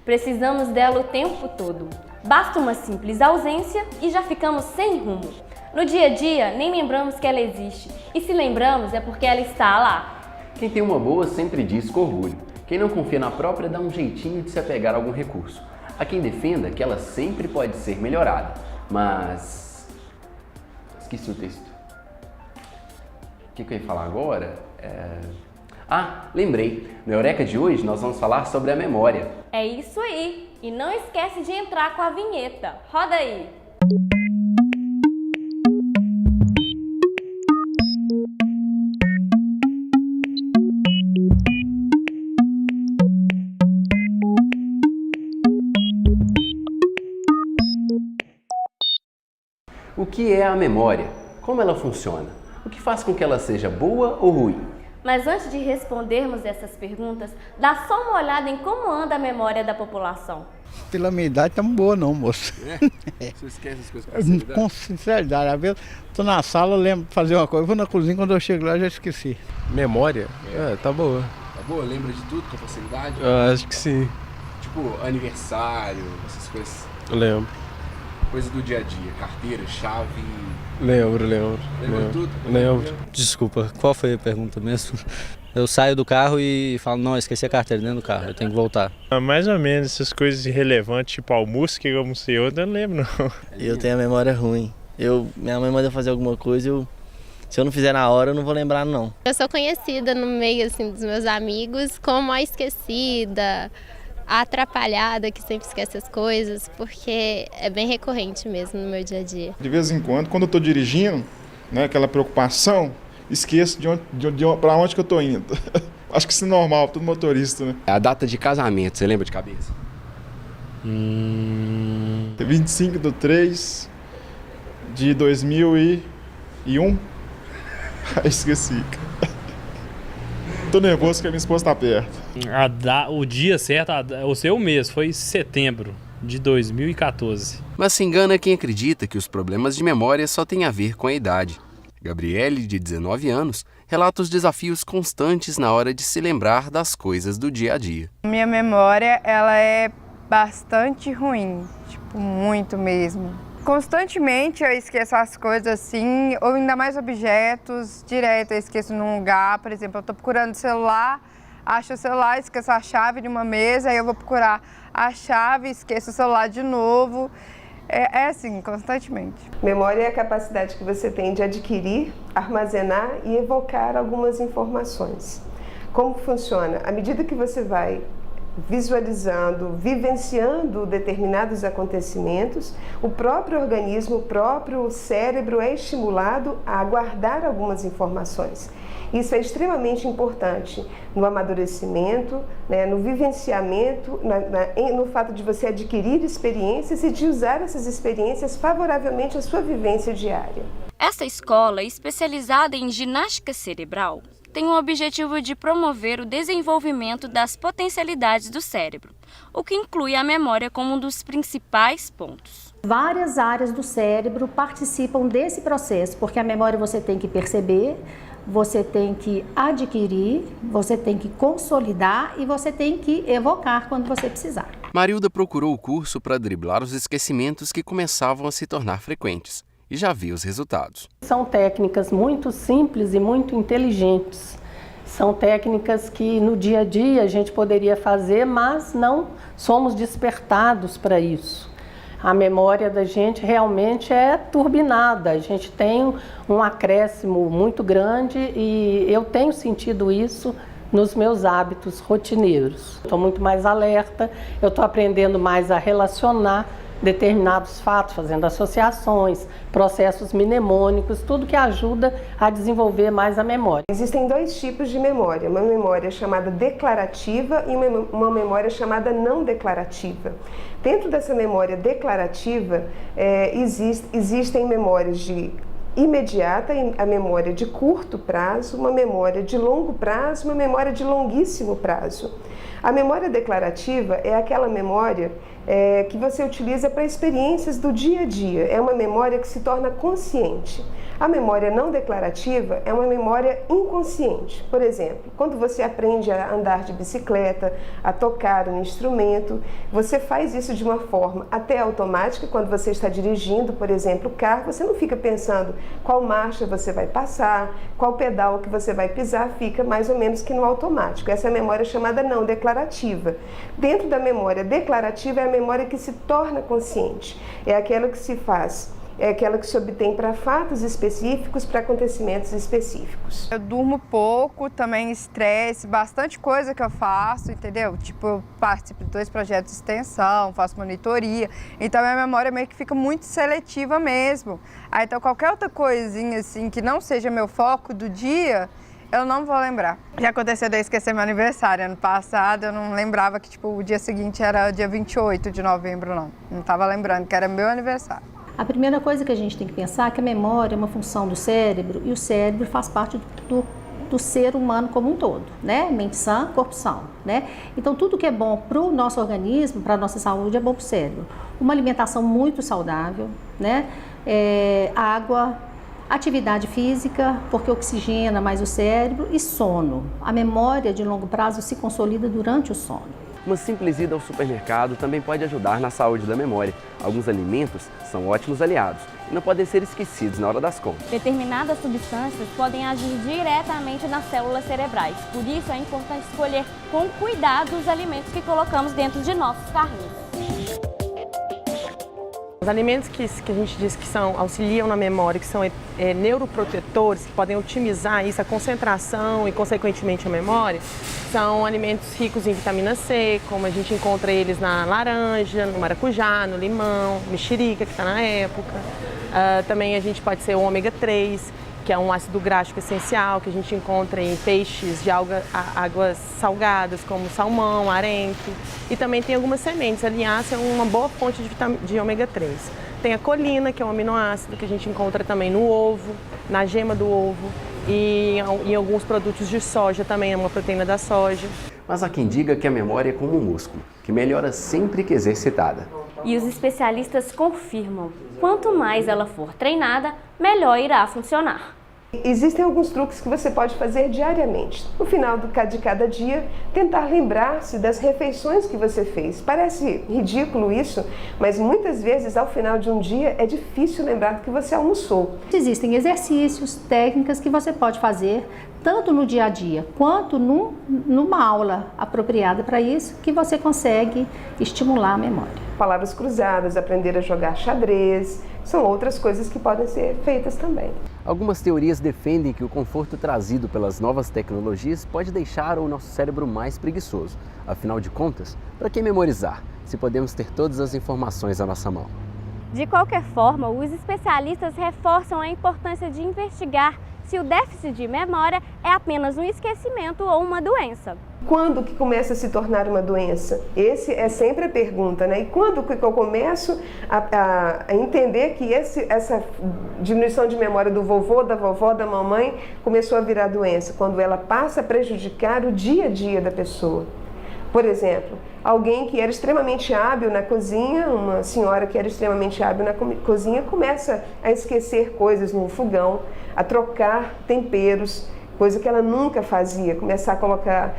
Precisamos dela o tempo todo. Basta uma simples ausência e já ficamos sem rumo. No dia a dia, nem lembramos que ela existe. E se lembramos, é porque ela está lá. Quem tem uma boa sempre diz com orgulho. Quem não confia na própria dá um jeitinho de se apegar a algum recurso. Há quem defenda que ela sempre pode ser melhorada. Mas... esqueci o texto. O que eu ia falar agora? Lembrei. No Eureka de hoje nós vamos falar sobre a memória. É isso aí. E não esquece de entrar com a vinheta. Roda aí! O que é a memória? Como ela funciona? O que faz com que ela seja boa ou ruim? Mas antes de respondermos essas perguntas, dá só uma olhada em como anda a memória da população. Pela minha idade, tá boa não, moço. Você esquece as coisas com sinceridade? Com sinceridade, às vezes tô na sala, lembro de fazer uma coisa, vou na cozinha, quando eu chego lá já esqueci. Memória? Tá boa. Tá boa? Lembra de tudo com facilidade? Acho que sim. Tipo, aniversário, essas coisas. Lembro. Coisa do dia a dia, carteira, chave... Lembro. Lembra de tudo? Lembro. Desculpa, qual foi a pergunta mesmo? Eu saio do carro e falo, não, esqueci a carteira dentro do carro, eu tenho que voltar. Mais ou menos, essas coisas irrelevantes, tipo almoço que eu almocei ontem, eu não lembro não. Eu tenho a memória ruim. Minha mãe manda fazer alguma coisa, se eu não fizer na hora, eu não vou lembrar não. Eu sou conhecida no meio assim, dos meus amigos como a esquecida, a atrapalhada que sempre esquece as coisas, porque é bem recorrente mesmo no meu dia a dia. De vez em quando eu estou dirigindo, né, aquela preocupação, esqueço para onde que eu estou indo. Acho que isso é normal, todo motorista, né? A data de casamento, você lembra de cabeça? 25/3/2001. Esqueci. Tô nervoso que a minha esposa tá perto. O dia certo, o seu mês, foi setembro de 2014. Mas se engana quem acredita que os problemas de memória só têm a ver com a idade. Gabriele, de 19 anos, relata os desafios constantes na hora de se lembrar das coisas do dia a dia. Minha memória, ela é bastante ruim, tipo, muito mesmo. Constantemente eu esqueço as coisas assim, ou ainda mais objetos, direto eu esqueço num lugar. Por exemplo, eu estou procurando o celular, acho o celular, esqueço a chave de uma mesa, aí eu vou procurar a chave, esqueço o celular de novo. É assim, constantemente. Memória é a capacidade que você tem de adquirir, armazenar e evocar algumas informações. Como funciona? À medida que você vai visualizando, vivenciando determinados acontecimentos, o próprio organismo, o próprio cérebro é estimulado a guardar algumas informações. Isso é extremamente importante no amadurecimento, né, no vivenciamento, no fato de você adquirir experiências e de usar essas experiências favoravelmente à sua vivência diária. Esta escola, especializada em ginástica cerebral, tem o objetivo de promover o desenvolvimento das potencialidades do cérebro, o que inclui a memória como um dos principais pontos. Várias áreas do cérebro participam desse processo, porque a memória você tem que perceber, você tem que adquirir, você tem que consolidar e você tem que evocar quando você precisar. Marilda procurou o curso para driblar os esquecimentos que começavam a se tornar frequentes e já viu os resultados. São técnicas muito simples e muito inteligentes. São técnicas que no dia a dia a gente poderia fazer, mas não somos despertados para isso. A memória da gente realmente é turbinada, a gente tem um acréscimo muito grande e eu tenho sentido isso nos meus hábitos rotineiros. Estou muito mais alerta, eu estou aprendendo mais a relacionar determinados fatos, fazendo associações, processos mnemônicos, tudo que ajuda a desenvolver mais a memória. Existem dois tipos de memória, uma memória chamada declarativa e uma memória chamada não declarativa. Dentro dessa memória declarativa, existem memórias de imediata, a memória de curto prazo, uma memória de longo prazo, uma memória de longuíssimo prazo. A memória declarativa é aquela memória que você utiliza para experiências do dia a dia. É uma memória que se torna consciente. A memória não declarativa é uma memória inconsciente. Por exemplo, quando você aprende a andar de bicicleta, a tocar um instrumento, você faz isso de uma forma até automática. Quando você está dirigindo, por exemplo, o carro, você não fica pensando qual marcha você vai passar, qual pedal que você vai pisar, fica mais ou menos que no automático. Essa é a memória chamada não declarativa. Dentro da memória declarativa é a memória que se torna consciente. É aquela que se faz. É aquela que se obtém para fatos específicos, para acontecimentos específicos. Eu durmo pouco, também estresse, bastante coisa que eu faço, entendeu? Tipo, eu participo de 2 projetos de extensão, faço monitoria, então a minha memória meio que fica muito seletiva mesmo. Aí, então, qualquer outra coisinha assim que não seja meu foco do dia, eu não vou lembrar. Já aconteceu de eu esquecer meu aniversário. Ano passado eu não lembrava que tipo, o dia seguinte era dia 28 de novembro, não. Não estava lembrando que era meu aniversário. A primeira coisa que a gente tem que pensar é que a memória é uma função do cérebro e o cérebro faz parte do ser humano como um todo, né? Mente sã, corpo são, né? Então tudo que é bom para o nosso organismo, para a nossa saúde, é bom para o cérebro. Uma alimentação muito saudável, né? Água, atividade física, porque oxigena mais o cérebro, e sono. A memória de longo prazo se consolida durante o sono. Uma simples ida ao supermercado também pode ajudar na saúde da memória. Alguns alimentos são ótimos aliados e não podem ser esquecidos na hora das compras. Determinadas substâncias podem agir diretamente nas células cerebrais. Por isso é importante escolher com cuidado os alimentos que colocamos dentro de nossos carrinhos. Os alimentos que a gente diz que auxiliam na memória, que são neuroprotetores, que podem otimizar isso, a concentração e, consequentemente, a memória, são alimentos ricos em vitamina C, como a gente encontra eles na laranja, no maracujá, no limão, mexerica, que está na época. Também a gente pode ser o ômega 3, que é um ácido graxo essencial, que a gente encontra em peixes de águas salgadas, como salmão, arenque. E também tem algumas sementes. A linhaça é uma boa fonte de ômega 3. Tem a colina, que é um aminoácido que a gente encontra também no ovo, na gema do ovo. E em alguns produtos de soja também, é uma proteína da soja. Mas há quem diga que a memória é como um músculo, que melhora sempre que exercitada. E os especialistas confirmam, quanto mais ela for treinada, melhor irá funcionar. Existem alguns truques que você pode fazer diariamente. No final de cada dia, tentar lembrar-se das refeições que você fez. Parece ridículo isso, mas muitas vezes ao final de um dia é difícil lembrar do que você almoçou. Existem exercícios, técnicas que você pode fazer tanto no dia a dia quanto numa aula apropriada para isso, que você consegue estimular a memória. Palavras cruzadas, aprender a jogar xadrez, são outras coisas que podem ser feitas também. Algumas teorias defendem que o conforto trazido pelas novas tecnologias pode deixar o nosso cérebro mais preguiçoso. Afinal de contas, para que memorizar, se podemos ter todas as informações à nossa mão? De qualquer forma, os especialistas reforçam a importância de investigar se o déficit de memória é apenas um esquecimento ou uma doença. Quando que começa a se tornar uma doença? Essa é sempre a pergunta, né? E quando que eu começo a entender que essa diminuição de memória do vovô, da vovó, da mamãe começou a virar doença? Quando ela passa a prejudicar o dia a dia da pessoa. Por exemplo, alguém que era extremamente hábil na cozinha, uma senhora que era extremamente hábil na cozinha, começa a esquecer coisas no fogão, a trocar temperos, coisa que ela nunca fazia, começar a colocar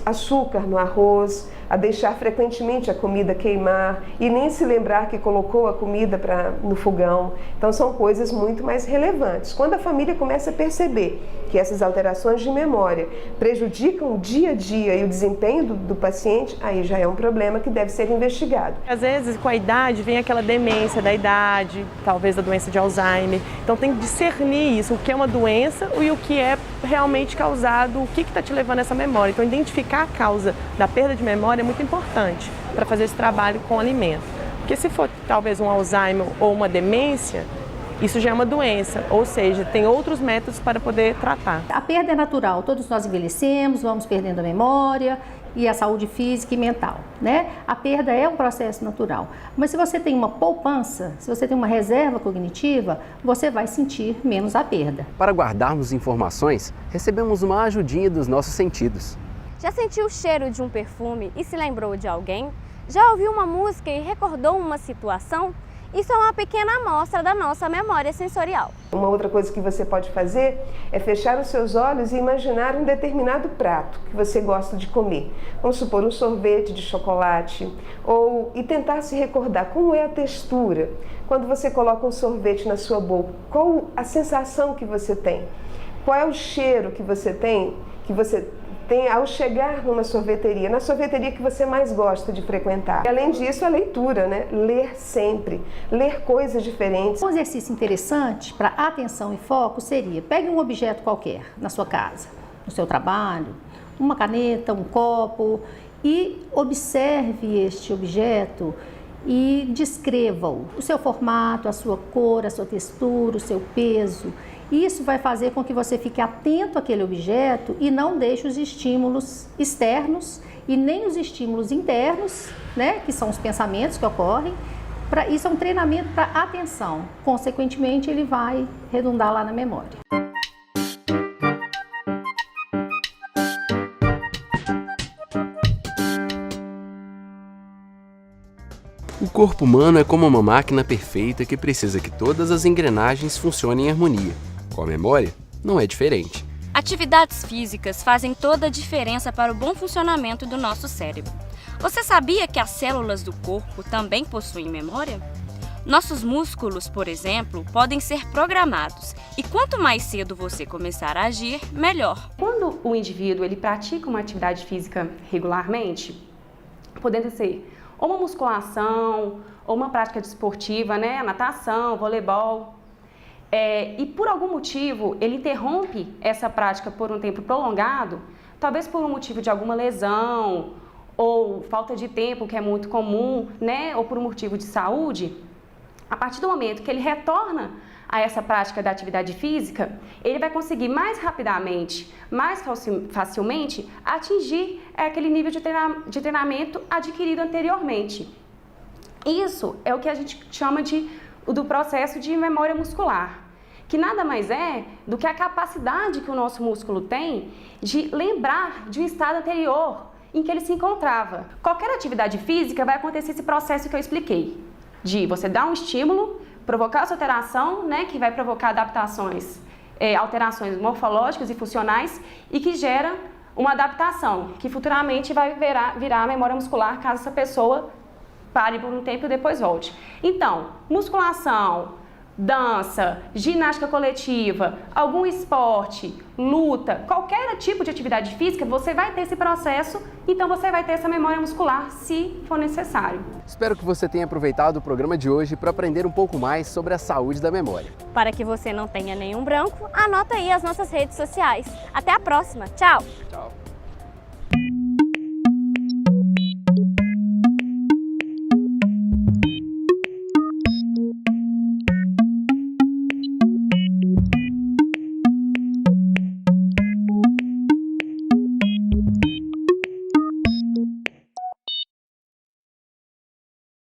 açúcar no arroz, a deixar frequentemente a comida queimar e nem se lembrar que colocou a comida no fogão. Então são coisas muito mais relevantes. Quando a família começa a perceber que essas alterações de memória prejudicam o dia a dia e o desempenho do paciente, aí já é um problema que deve ser investigado. Às vezes, com a idade, vem aquela demência da idade, talvez a doença de Alzheimer. Então tem que discernir isso, o que é uma doença e o que é realmente causado, o que está te levando a essa memória. Então identificar a causa da perda de memória é muito importante para fazer esse trabalho com o alimento. Porque se for talvez um Alzheimer ou uma demência, isso já é uma doença, ou seja, tem outros métodos para poder tratar. A perda é natural, todos nós envelhecemos, vamos perdendo a memória e a saúde física e mental, né? A perda é um processo natural, mas se você tem uma poupança, se você tem uma reserva cognitiva, você vai sentir menos a perda. Para guardarmos informações, recebemos uma ajudinha dos nossos sentidos. Já sentiu o cheiro de um perfume e se lembrou de alguém? Já ouviu uma música e recordou uma situação? Isso é uma pequena amostra da nossa memória sensorial. Uma outra coisa que você pode fazer é fechar os seus olhos e imaginar um determinado prato que você gosta de comer. Vamos supor, um sorvete de chocolate, e tentar se recordar como é a textura. Quando você coloca um sorvete na sua boca, qual a sensação que você tem? Qual é o cheiro que você tem ao chegar numa sorveteria, na sorveteria que você mais gosta de frequentar. E, além disso, a leitura, né? Ler sempre, ler coisas diferentes. Um exercício interessante para atenção e foco seria: pegue um objeto qualquer na sua casa, no seu trabalho, uma caneta, um copo, e observe este objeto e descreva-o, o seu formato, a sua cor, a sua textura, o seu peso. Isso vai fazer com que você fique atento àquele objeto e não deixe os estímulos externos e nem os estímulos internos, né, que são os pensamentos que ocorrem. Isso é um treinamento para atenção. Consequentemente, ele vai redundar lá na memória. O corpo humano é como uma máquina perfeita que precisa que todas as engrenagens funcionem em harmonia. Com a memória, não é diferente. Atividades físicas fazem toda a diferença para o bom funcionamento do nosso cérebro. Você sabia que as células do corpo também possuem memória? Nossos músculos, por exemplo, podem ser programados, e quanto mais cedo você começar a agir, melhor. Quando o indivíduo ele pratica uma atividade física regularmente, podendo ser ou uma musculação, ou uma prática desportiva, né, natação, voleibol, e por algum motivo ele interrompe essa prática por um tempo prolongado, talvez por um motivo de alguma lesão ou falta de tempo, que é muito comum, né, ou por um motivo de saúde, a partir do momento que ele retorna a essa prática da atividade física, ele vai conseguir mais rapidamente, mais facilmente atingir aquele nível de treinamento adquirido anteriormente. Isso é o que a gente chama do processo de memória muscular, que nada mais é do que a capacidade que o nosso músculo tem de lembrar de um estado anterior em que ele se encontrava. Qualquer atividade física vai acontecer esse processo que eu expliquei, de você dar um estímulo, provocar essa alteração, né, que vai provocar alterações morfológicas e funcionais e que gera uma adaptação, que futuramente vai virar a memória muscular caso essa pessoa pare por um tempo e depois volte. Então, musculação, dança, ginástica coletiva, algum esporte, luta, qualquer tipo de atividade física, você vai ter esse processo, então você vai ter essa memória muscular se for necessário. Espero que você tenha aproveitado o programa de hoje para aprender um pouco mais sobre a saúde da memória. Para que você não tenha nenhum branco, anota aí as nossas redes sociais. Até a próxima. Tchau! Tchau!